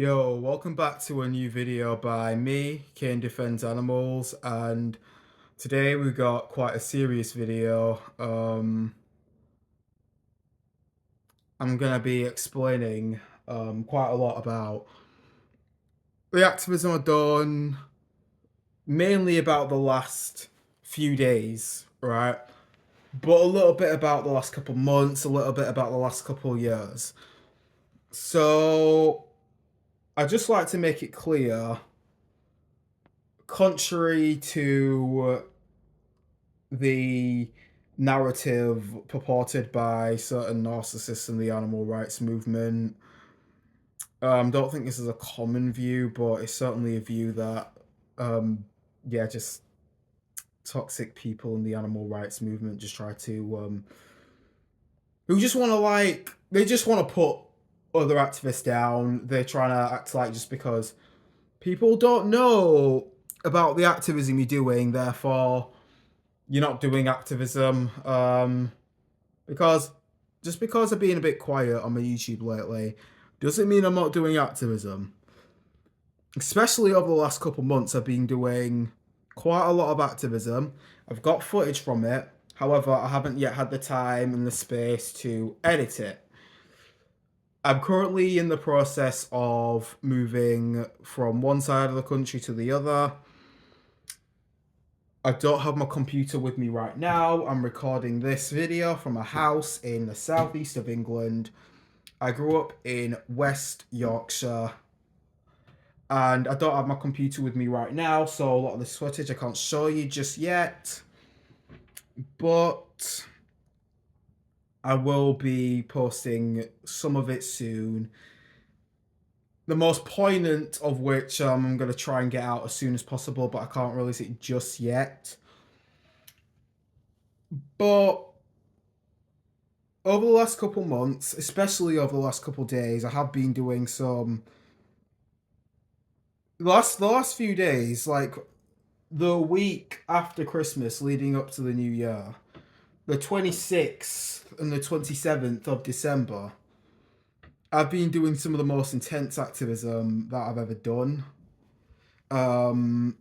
Yo, welcome back to a new video by me, Kane Defends Animals, and today we got quite a serious video. I'm gonna be explaining quite a lot about the activism I've done, mainly about the last few days, right? But a little bit about the last couple months, a little bit about the last couple years. So I just like to make it clear, contrary to the narrative purported by certain narcissists in the animal rights movement. Don't think this is a common view, but it's certainly a view that, just toxic people in the animal rights movement just try to, who just want to they just want to put other activists down. They're trying to act like just because people don't know about the activism you're doing, therefore you're not doing activism. Because just because I've been a bit quiet on my YouTube lately doesn't mean I'm not doing activism. Especially over the last couple months, I've been doing quite a lot of activism. I've got footage from it. However, I haven't yet had the time and the space to edit it. I'm currently in the process of moving from one side of the country to the other. I don't have my computer with me right now. I'm recording this video from a house in the southeast of England. I grew up in West Yorkshire and I don't have my computer with me right now, so a lot of this footage I can't show you just yet. But I will be posting some of it soon. The most poignant of which I'm going to try and get out as soon as possible, but I can't release it just yet. But over the last couple months, especially over the last couple days, I have been doing some. The last few days, like the week after Christmas, leading up to the New Year, the 26th and the 27th of December, I've been doing some of the most intense activism that I've ever done. Um,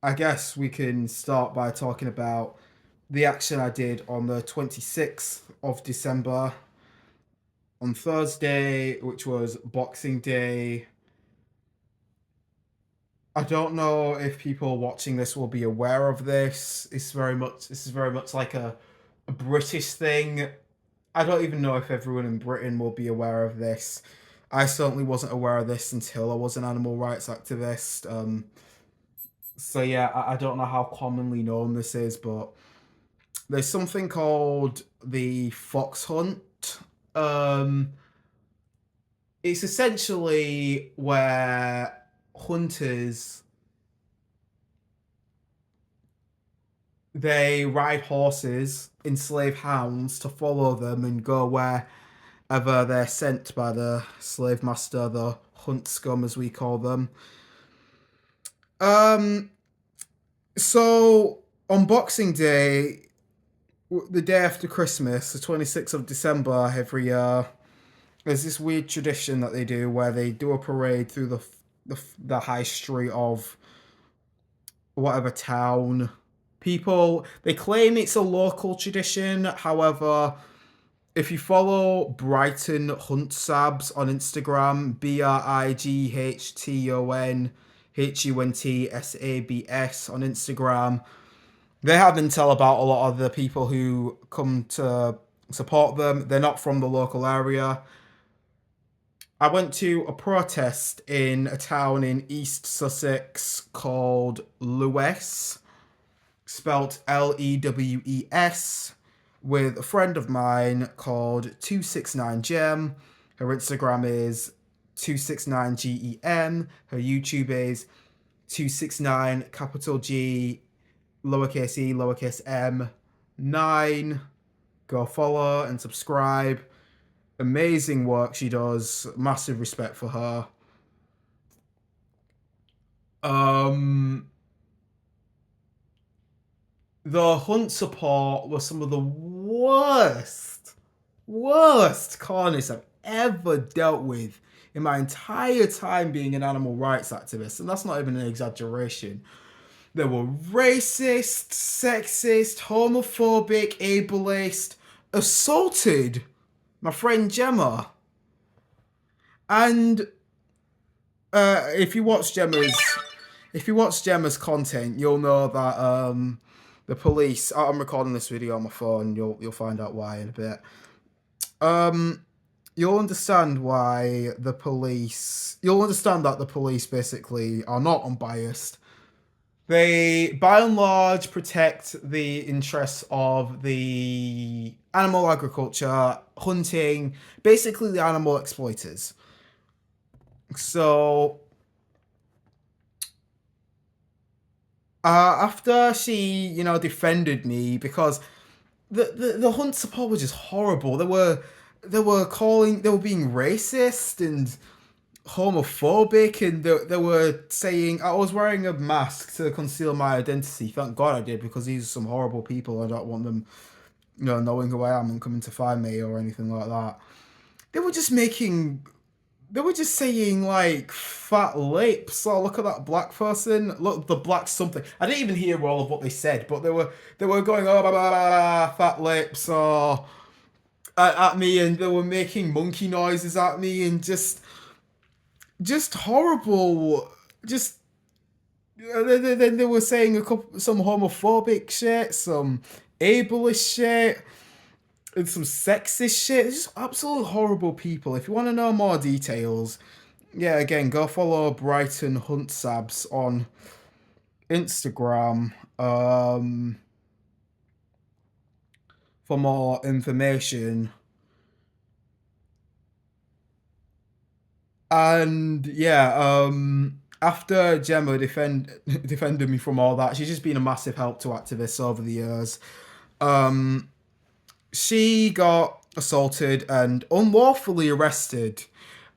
I guess we can start by talking about the action I did on the 26th of December on Thursday, which was Boxing Day. I don't know if people watching this will be aware of this. This is very much like a British thing. I don't even know if everyone in Britain will be aware of this. I certainly wasn't aware of this until I was an animal rights activist. So yeah, I don't know how commonly known this is, but there's something called the fox hunt. Um, it's essentially where hunters they ride horses, enslave hounds to follow them and go wherever they're sent by the slave master, the hunt scum as we call them. Um, so on Boxing Day, the day after Christmas, the 26th of December every year, there's this weird tradition that they do where they do a parade through the high street of whatever town. People they claim it's a local tradition. However, if you follow Brighton Hunt Sabs on Instagram, BrightonHuntsabs on Instagram, they have intel about a lot of the people who come to support them. They're not from the local area. I went to a protest in a town in East Sussex called Lewes, spelt Lewes, with a friend of mine called 269gem. Her Instagram is 269gem. Her YouTube is 269 capital G lowercase e lowercase m 9. Go follow and subscribe. Amazing work she does. Massive respect for her. Um, the hunt support was some of the worst carnies I've ever dealt with in my entire time being an animal rights activist, and that's not even an exaggeration. They were racist, sexist, homophobic, ableist, assaulted my friend Gemma. And if you watch Gemma's content, you'll know that the police. I'm recording this video on my phone. You'll find out why in a bit. You'll understand why the police. You'll understand that the police basically are not unbiased. They, by and large, protect the interests of the animal agriculture, hunting, basically the animal exploiters. So, after she, defended me, because the hunt support was just horrible. They were being racist and homophobic, and they were saying I was wearing a mask to conceal my identity. Thank God I did, because these are some horrible people. I don't want them, knowing who I am and coming to find me or anything like that. They were just saying like fat lips. Oh, look at that black person. Look, the black something. I didn't even hear all of what they said, but they were going, oh, blah, blah, blah, fat lips, or at me, and they were making monkey noises at me, and just horrible. Just then they were saying some homophobic shit, some ableist shit, and some sexist shit. It's just absolute horrible people. If you want to know more details, yeah, again, go follow Brighton Hunt Sabs on Instagram for more information. And yeah, after Gemma defended me from all that, she's just been a massive help to activists over the years. She got assaulted and unlawfully arrested,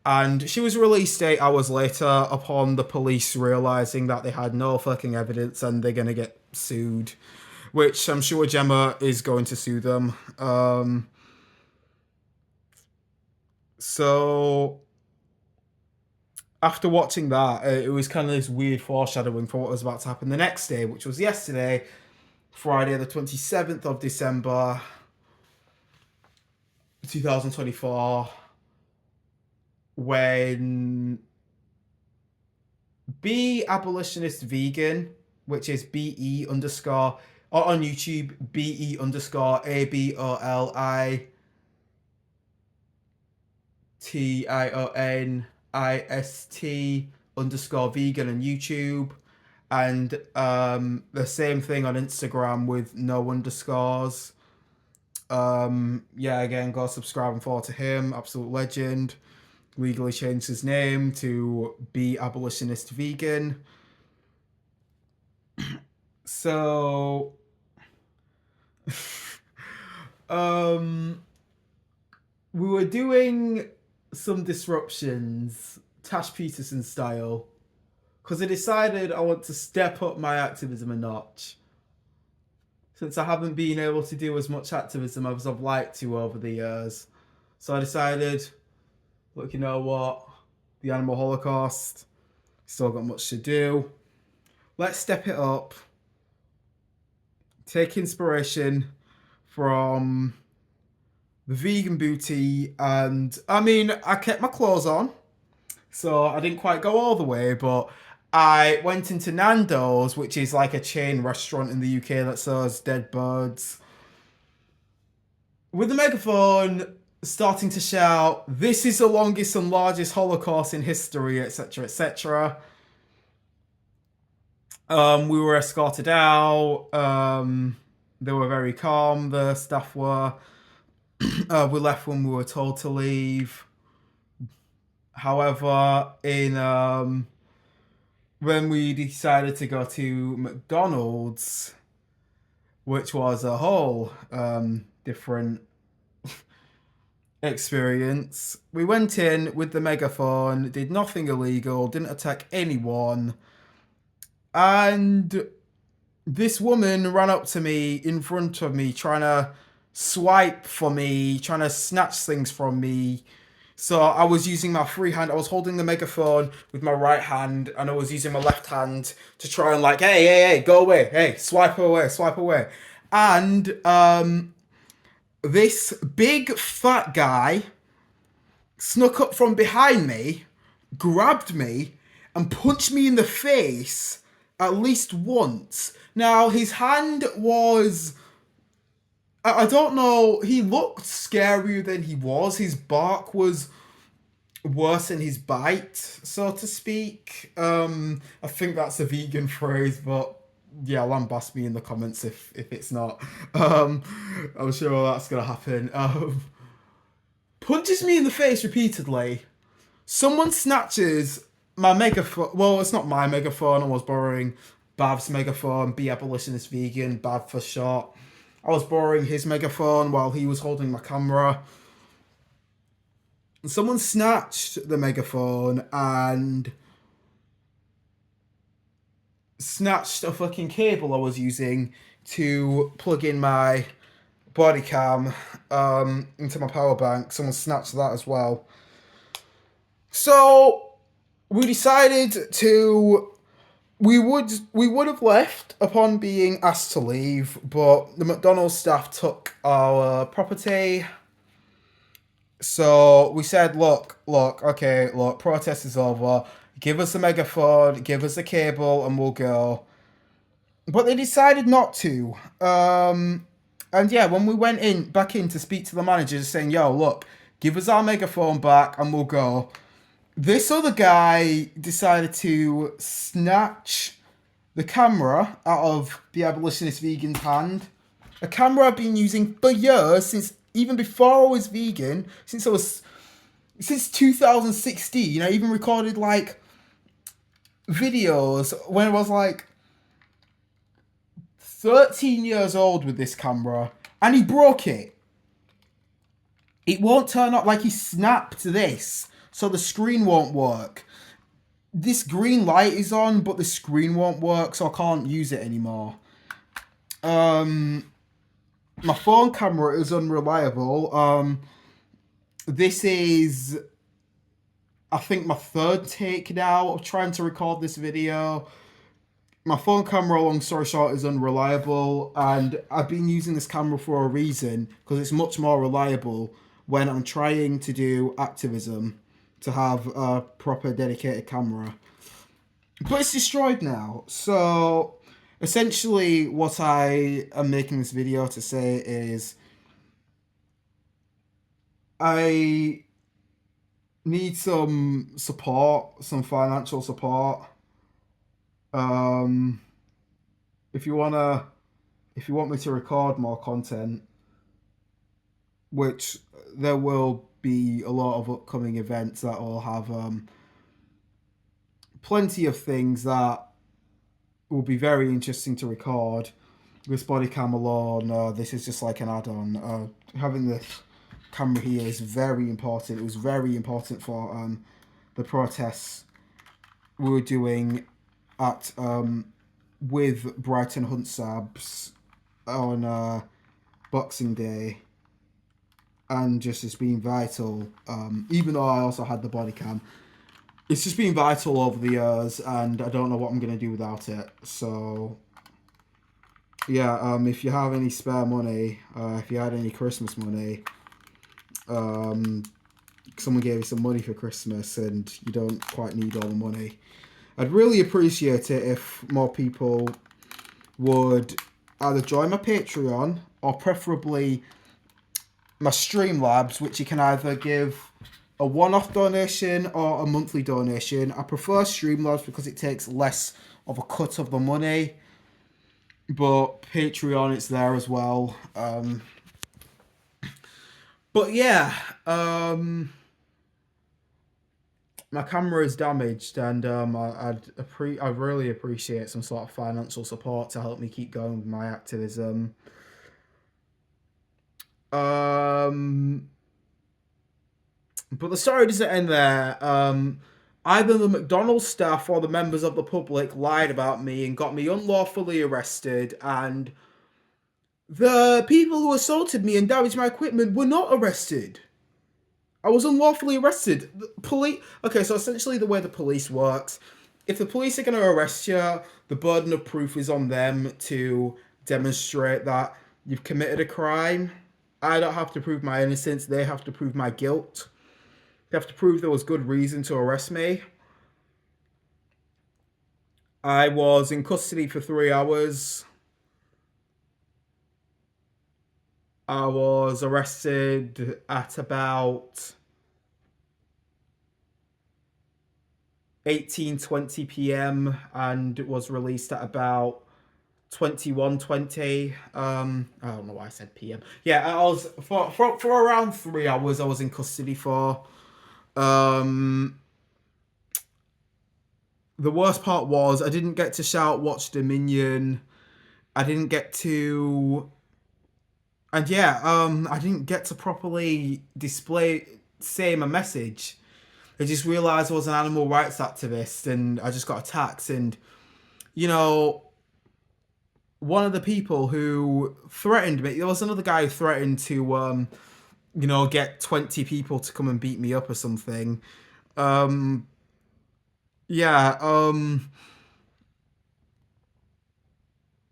and she was released 8 hours later upon the police realizing that they had no fucking evidence and they're gonna get sued, which I'm sure Gemma is going to sue them. So after watching that, it was kind of this weird foreshadowing for what was about to happen the next day, which was yesterday, Friday the 27th of December 2024, when Be Abolitionist Vegan, which is BE underscore, or on YouTube, BE underscore ABOLITIONIST underscore vegan on YouTube, and the same thing on Instagram with no underscores. Yeah, again, go subscribe and follow to him. Absolute legend. Legally changed his name to Be Abolitionist Vegan. So we were doing some disruptions, Tash Peterson style, because I decided I want to step up my activism a notch, since I haven't been able to do as much activism as I've liked to over the years. So I decided, look, you know what? The animal holocaust, still got much to do. Let's step it up. Take inspiration from the vegan booty, and I mean, I kept my clothes on, so I didn't quite go all the way, but I went into Nando's, which is like a chain restaurant in the UK that sells dead birds, with the megaphone, starting to shout, "This is the longest and largest Holocaust in history," etc., etc. We were escorted out. They were very calm, the staff were. We left when we were told to leave. However, when we decided to go to McDonald's, which was a whole different experience, we went in with the megaphone, did nothing illegal, didn't attack anyone, and this woman ran up to me in front of me, trying to swipe for me, trying to snatch things from me. So I was using my free hand. I was holding the megaphone with my right hand, and I was using my left hand to try and like, hey, hey, hey, go away, hey, swipe away, swipe away. And this big fat guy snuck up from behind me, grabbed me, and punched me in the face at least once. Now his hand was, I don't know, he looked scarier than he was. His bark was worse than his bite, so to speak. I think that's a vegan phrase, but yeah, lambast me in the comments if it's not. I'm sure that's gonna happen. Punches me in the face repeatedly. Someone snatches my megaphone. Well, it's not my megaphone. I was borrowing Bav's megaphone. Be abolitionist vegan. Bav for short. I was borrowing his megaphone while he was holding my camera. Someone snatched the megaphone and snatched a fucking cable I was using to plug in my body cam into my power bank. Someone snatched that as well. So we decided to we would have left upon being asked to leave, but the McDonald's staff took our property. So we said, okay, look, protest is over. Give us a megaphone, give us a cable, and we'll go. But they decided not to. And yeah, when we went back in to speak to the managers, saying, yo, look, give us our megaphone back and we'll go. This other guy decided to snatch the camera out of the abolitionist vegan's hand. A camera I've been using for years, since even before I was vegan, since 2016. I even recorded like videos when I was like 13 years old with this camera, and he broke it. It won't turn up. Like, he snapped this, so the screen won't work. This green light is on, but the screen won't work, so I can't use it anymore. My phone camera is unreliable. This is, I think, my third take now of trying to record this video. My phone camera, long story short, is unreliable, and I've been using this camera for a reason, because it's much more reliable when I'm trying to do activism, to have a proper dedicated camera. But it's destroyed now, so essentially what I am making this video to say is I need some support, some financial support. If you want me to record more content, which there will be a lot of upcoming events that will have plenty of things that will be very interesting to record. This body cam alone, this is just like an add-on. Having this camera here is very important. It was very important for the protests we were doing at with Brighton Hunt Sabs on Boxing Day, and just it's been vital. Even though I also had the body cam, it's just been vital over the years, and I don't know what I'm gonna do without it. So yeah, if you have any spare money, if you had any Christmas money, someone gave you some money for Christmas and you don't quite need all the money, I'd really appreciate it if more people would either join my Patreon or preferably my Streamlabs, which you can either give a one-off donation or a monthly donation. I prefer Streamlabs because it takes less of a cut of the money, but Patreon, it's there as well. But yeah, my camera is damaged, and I'd really appreciate some sort of financial support to help me keep going with my activism. But the story doesn't end there. Either the McDonald's staff or the members of the public lied about me and got me unlawfully arrested, and the people who assaulted me and damaged my equipment were not arrested. I was unlawfully arrested. The police. Okay, so essentially the way the police works, if the police are going to arrest you, the burden of proof is on them to demonstrate that you've committed a crime. I don't have to prove my innocence. They have to prove my guilt. They have to prove there was good reason to arrest me. I was in custody for 3 hours. I was arrested at about 18:20 p.m. and was released at about 21:20. I don't know why I said PM. Yeah, I was for around 3 hours I was in custody for. Um the worst part was I didn't get to shout watch Dominion. I didn't get to and yeah, I didn't get to properly say my message. I just realized I was an animal rights activist and I just got attacked and you know, one of the people who threatened me, there was another guy who threatened to get 20 people to come and beat me up or something. Um yeah,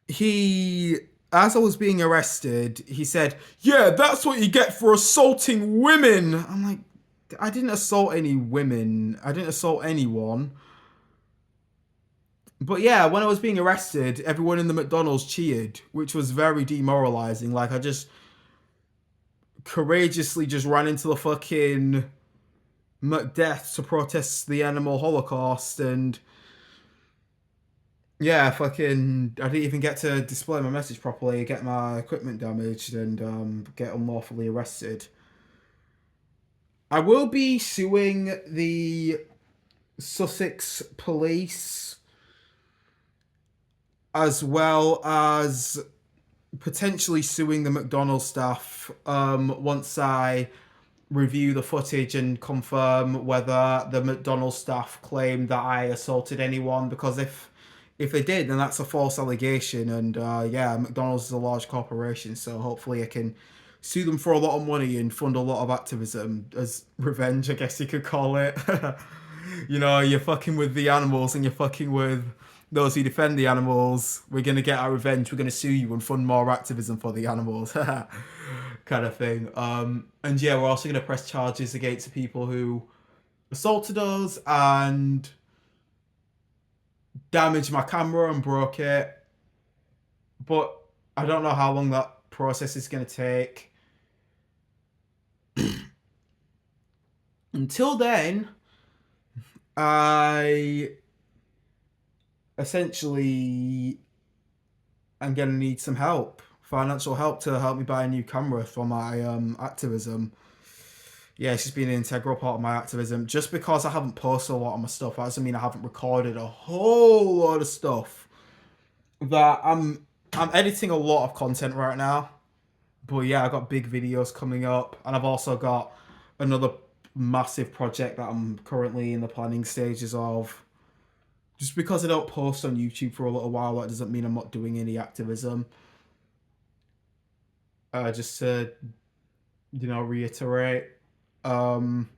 he as I was being arrested, he said, "Yeah, that's what you get for assaulting women." I'm like, I didn't assault any women. I didn't assault anyone. But yeah, when I was being arrested, everyone in the McDonald's cheered, which was very demoralizing. Like I just courageously just ran into the fucking Macbeth to protest the animal holocaust and yeah, fucking I didn't even get to display my message properly, get my equipment damaged and get unlawfully arrested. I will be suing the Sussex police as well as potentially suing the McDonald's staff once I review the footage and confirm whether the McDonald's staff claim that I assaulted anyone. Because if they did, then that's a false allegation. And yeah, McDonald's is a large corporation, so hopefully I can sue them for a lot of money and fund a lot of activism as revenge, I guess you could call it. You're fucking with the animals and you're fucking with those who defend the animals. We're gonna get our revenge. We're gonna sue you and fund more activism for the animals, kind of thing. And yeah, we're also gonna press charges against the people who assaulted us and damaged my camera and broke it. But I don't know how long that process is gonna take. Until then, I essentially am going to need some help, financial help to help me buy a new camera for my activism. Yeah, it's just been an integral part of my activism. Just because I haven't posted a lot of my stuff, that doesn't mean I haven't recorded a whole lot of stuff. That I'm editing a lot of content right now. But yeah, I got big videos coming up, and I've also got another massive project that I'm currently in the planning stages of. Just because I don't post on YouTube for a little while, that doesn't mean I'm not doing any activism. Just to, reiterate. Um,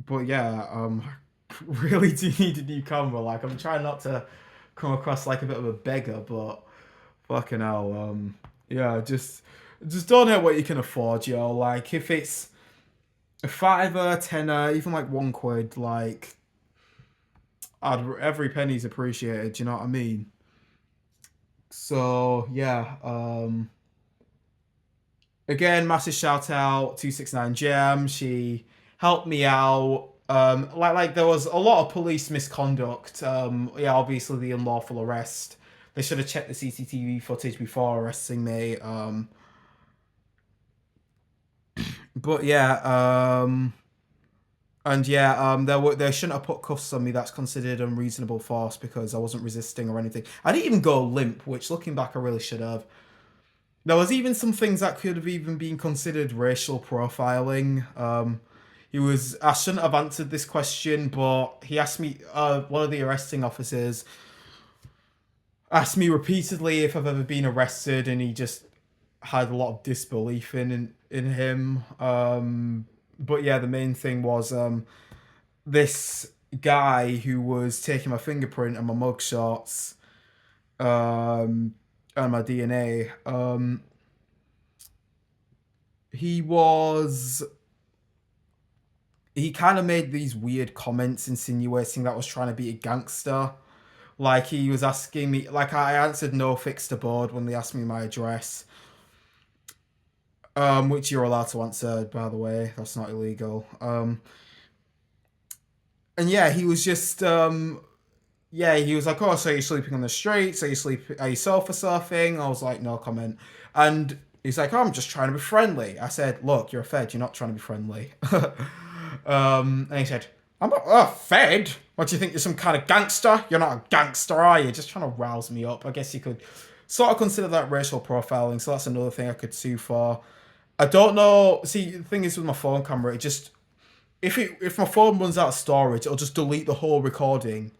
but yeah, I really do need a new camera. Like, I'm trying not to come across like a bit of a beggar, but fucking hell, yeah, just don't know what you can afford, yo. Like, if it's a fiver, tenner, even like £1, like, every penny's appreciated. Do you know what I mean? So yeah, again, massive shout out 269 Gem. She helped me out. Like there was a lot of police misconduct. Yeah, obviously the unlawful arrest. They should have checked the CCTV footage before arresting me. But yeah, and yeah, they shouldn't have put cuffs on me. That's considered unreasonable force because I wasn't resisting or anything. I didn't even go limp, which looking back I really should have. There was even some things that could have even been considered racial profiling. I shouldn't have answered this question, but he asked me, one of the arresting officers asked me repeatedly if I've ever been arrested, and he just had a lot of disbelief in him. But yeah, the main thing was this guy who was taking my fingerprint and my mugshots and my DNA. He was he kind of made these weird comments insinuating that I was trying to be a gangster. Like he was asking me, like I answered no fixed abode when they asked me my address, which you're allowed to answer, by the way. That's not illegal. And yeah, he was just, yeah, he was like, "Oh, so you're sleeping on the streets? Are you sofa surfing?" I was like, "No comment." And he's like, "Oh, I'm just trying to be friendly." I said, "Look, you're a Fed. You're not trying to be friendly." And he said, "I'm not a Fed. What do you think? You're some kind of gangster? You're not a gangster, are you? Just trying to rouse me up." I guess you could sort of consider that racial profiling. So that's another thing I could sue for. I don't know. See, the thing is with my phone camera, it just if my phone runs out of storage, it'll just delete the whole recording.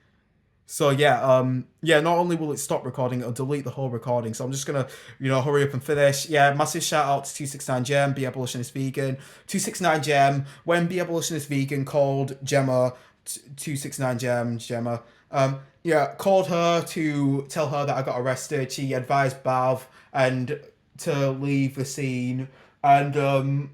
So yeah, yeah. Not only will it stop recording, it'll delete the whole recording. So I'm just gonna, hurry up and finish. Yeah, massive shout out to 269 Gem, Be Abolitionist Vegan. 269 Gem, when Be Abolitionist Vegan called Gemma, 269 Gemma, yeah, called her to tell her that I got arrested. She advised Bav and to leave the scene, and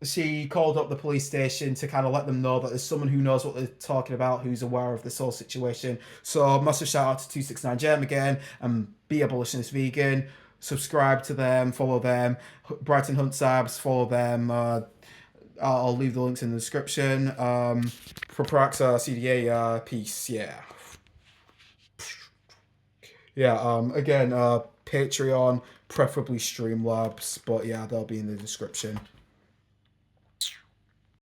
she called up the police station to kind of let them know that there's someone who knows what they're talking about, who's aware of this whole situation. So massive shout out to 269 Gem again, and Be Abolitionist Vegan. Subscribe to them, follow them. Brighton Hunt Sabs, follow them. I'll leave the links in the description. For Praxa, CDA, peace, yeah. Yeah, again, Patreon, preferably Streamlabs, but yeah, they'll be in the description.